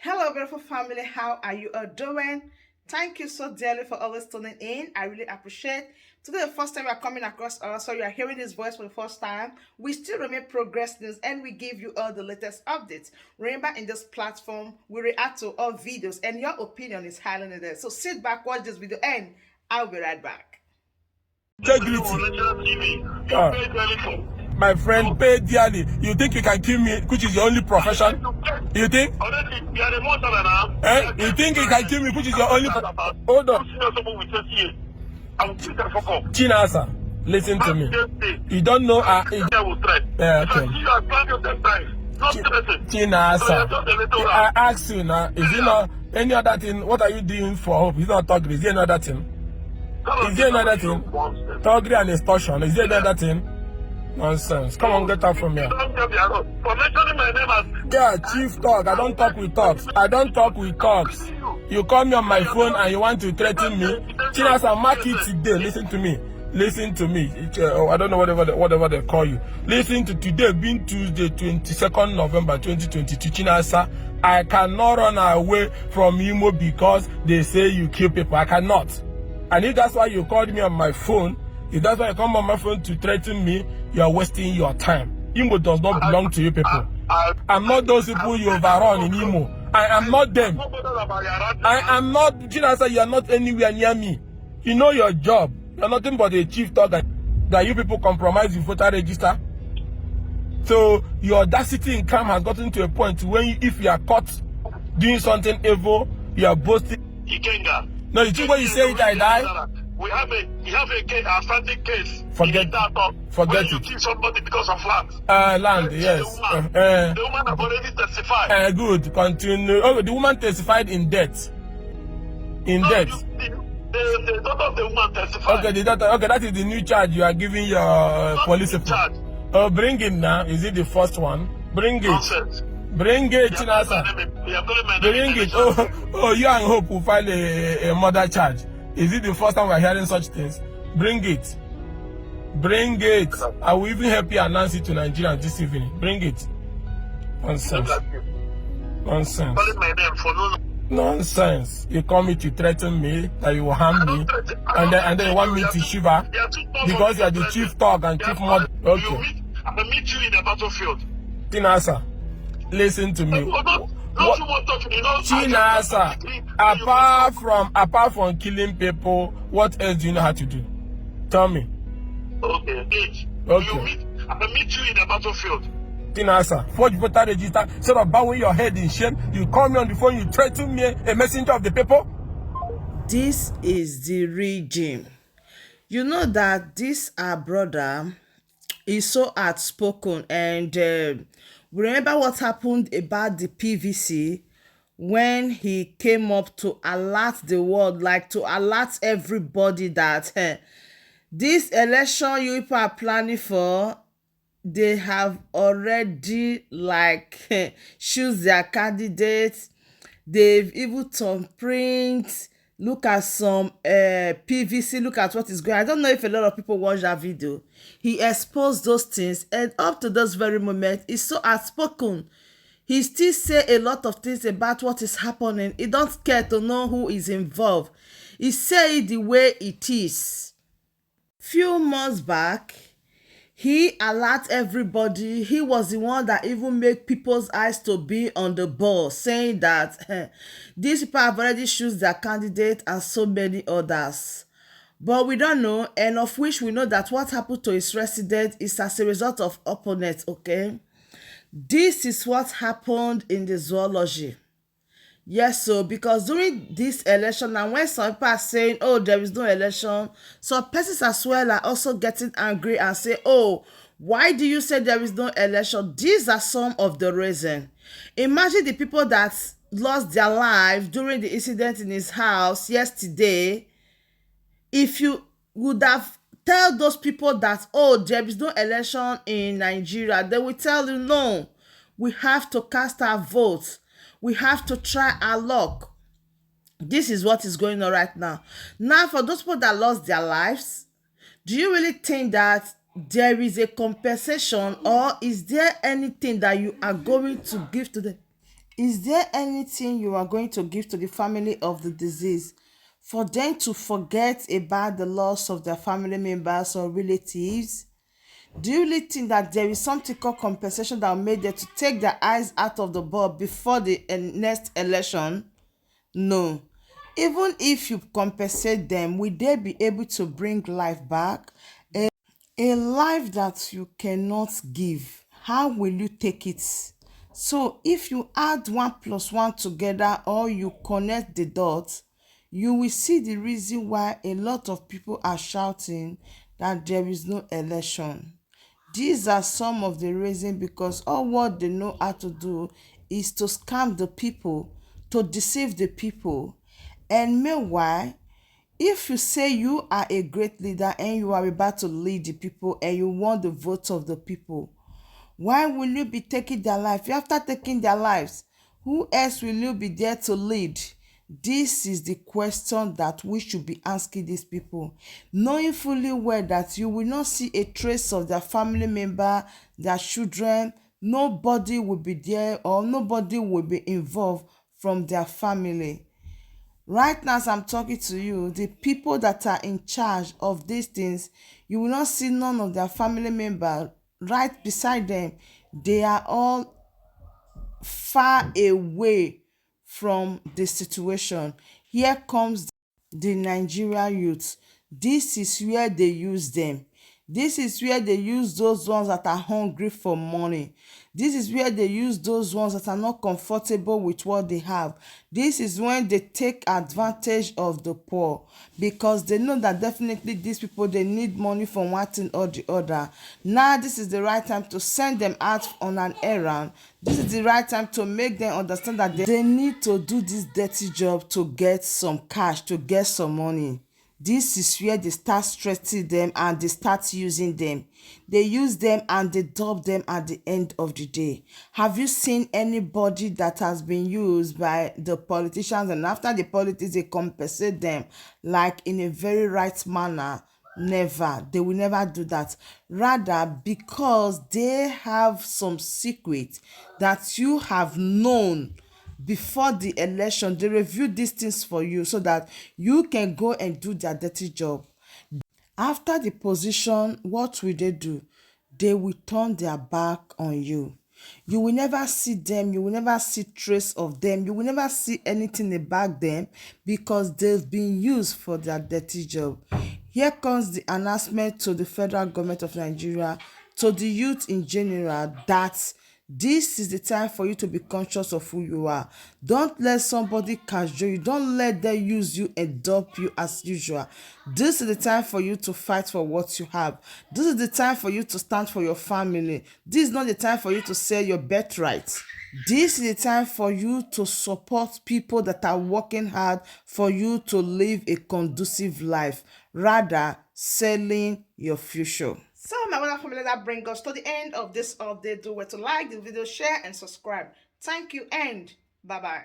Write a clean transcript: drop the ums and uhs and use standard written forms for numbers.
Hello, beautiful family. How are you all doing? Thank you so dearly for always tuning in. I really appreciate. Today, the first time you are coming across us, so you are hearing this voice for the first time. We still remain Progress News, and we give you all the latest updates. Remember, in this platform, we react to all videos, and your opinion is highly needed. So sit back, watch this video, and I'll be right back. Integrity. My friend, pay dearly. You think you can kill me, which is your only profession? You think? You think you can kill me, which is your only profession? Hold on. Chinasa, listen to me. You don't know. Okay. Chinasa, I ask you now, is it not any other thing? What are you doing for hope? It's not talking. Is there another thing? Is there another thing? Togri and extortion. Is there another thing? Nonsense. Come on, get out from here. Yeah, chief talk. I don't talk with talks. I don't talk with talks. You call me on my phone and you want to threaten me. Chinasa, mark it today. Listen to me. Listen to me. I don't know whatever they call you. Listen to today being Tuesday, 22nd November 2022. Chinasa, I cannot run away from Imo because they say you kill people. I cannot. And if that's why you called me on my phone, if that's why you come on my phone to threaten me, you are wasting your time. Imo does not belong to you people. I'm not those people you overrun in Imo. I am not them. I am not, Chinasa, you are not anywhere near me. You know your job. You are nothing but a chief thought that you people compromise the voter register. So your audacity in crime has gotten to a point when if you are caught doing something evil, you are boasting. Ikenga. No, you think when you say it, I die? We have a case, a standing case. Forget you it. kill somebody because of land. Land, yes. The woman have already testified. Good. Continue. Oh, the woman testified in death. In death. The daughter of the woman testified. Okay, the daughter. Okay, that is the new charge you are giving your police. Charge. Oh, bring it now. Is it the first one? Bring it. Nonsense. Bring it, Chinasa. Bring it. Oh, you and Hope will file a murder charge. Is it the first time we are hearing such things? Bring it. Bring it. I will even help you announce it to Nigerians this evening. Bring it. Nonsense. Nonsense. Calling my name for no. Nonsense. You call me to threaten me that you will harm me, and then you want me to shiver because you are the chief talk and chief mother. Okay. I will meet you in the battlefield. Tinasa, listen to me. Chinasa, apart from killing people, what else do you know how to do? Tell me. Okay. Okay. I will meet you in the battlefield. Chinasa, forge voter register, sort of bowing your head in shame. You call me on the phone, you threaten me, a messenger of the people. This is the regime. You know that this our brother is so outspoken, and remember what happened about the PVC when he came up to alert the world, like to alert everybody that this election you people are planning for, they have already choose their candidates. They've even done print. Look at some PVC. Look at what is going on. I don't know if a lot of people watch that video. He exposed those things, and up to this very moment, he's so outspoken. He still say a lot of things about what is happening. He don't care to know who is involved. He say it the way it is. Few months back, he alert everybody. He was the one that even made people's eyes to be on the ball, saying that these people have already choose their candidate and so many others. But we don't know, and of which we know that what happened to his resident is as a result of opponents, okay? This is what happened in the zoology. Yes, so because during this election, and when some people are saying, oh, there is no election, some persons as well are also getting angry and say, oh, why do you say there is no election? These are some of the reasons. Imagine the people that lost their life during the incident in his house yesterday. If you would have tell those people that, oh, there is no election in Nigeria, they will tell you, no, we have to cast our votes. We have to try our luck. This is what is going on right now. Now, for those people that lost their lives, do you really think that there is a compensation, or is there anything that you are going to give to them? Is there anything you are going to give to the family of the deceased for them to forget about the loss of their family members or relatives? Do you really think that there is something called compensation that will make them to take their eyes out of the ball before the next election? No. Even if you compensate them, will they be able to bring life back? A life that you cannot give, how will you take it? So if you add one plus one together or you connect the dots, you will see the reason why a lot of people are shouting that there is no election. These are some of the reasons, because all what they know how to do is to scam the people, to deceive the people. And meanwhile, if you say you are a great leader and you are about to lead the people and you want the votes of the people, why will you be taking their life? After taking their lives, who else will you be there to lead? This is the question that we should be asking these people, knowing fully well that you will not see a trace of their family member, their children. Nobody will be there or nobody will be involved from their family. Right now, as I'm talking to you, the people that are in charge of these things, you will not see none of their family member right beside them. They are all far away from the situation. Here comes the Nigerian youth. This is where they use them. This is where they use those ones that are hungry for money. This is where they use those ones that are not comfortable with what they have. This is when they take advantage of the poor, because they know that definitely these people, they need money for one thing or the other. Now this is the right time to send them out on an errand. This is the right time to make them understand that they need to do this dirty job to get some cash, to get some money. This is where they start stressing them and they start using them. They use them and they dump them at the end of the day. Have you seen anybody that has been used by the politicians and after the politics they compensate them like in a very right manner? Never. They will never do that. Rather, because they have some secret that you have known before the election, they review these things for you so that you can go and do their dirty job. After the position, what will they do? They will turn their back on you. You will never see them, you will never see trace of them, you will never see anything about them, because they've been used for their dirty job. Here comes the announcement to the federal government of Nigeria, to the youth in general, that this is the time for you to be conscious of who you are. Don't let somebody cajole you. Don't let them use you and dump you as usual. This is the time for you to fight for what you have. This is the time for you to stand for your family. This is not the time for you to sell your birthright. This is the time for you to support people that are working hard for you to live a conducive life, rather selling your future. So my wonderful family, that brings us to the end of this update. Do well to like the video, share and subscribe. Thank you and bye bye.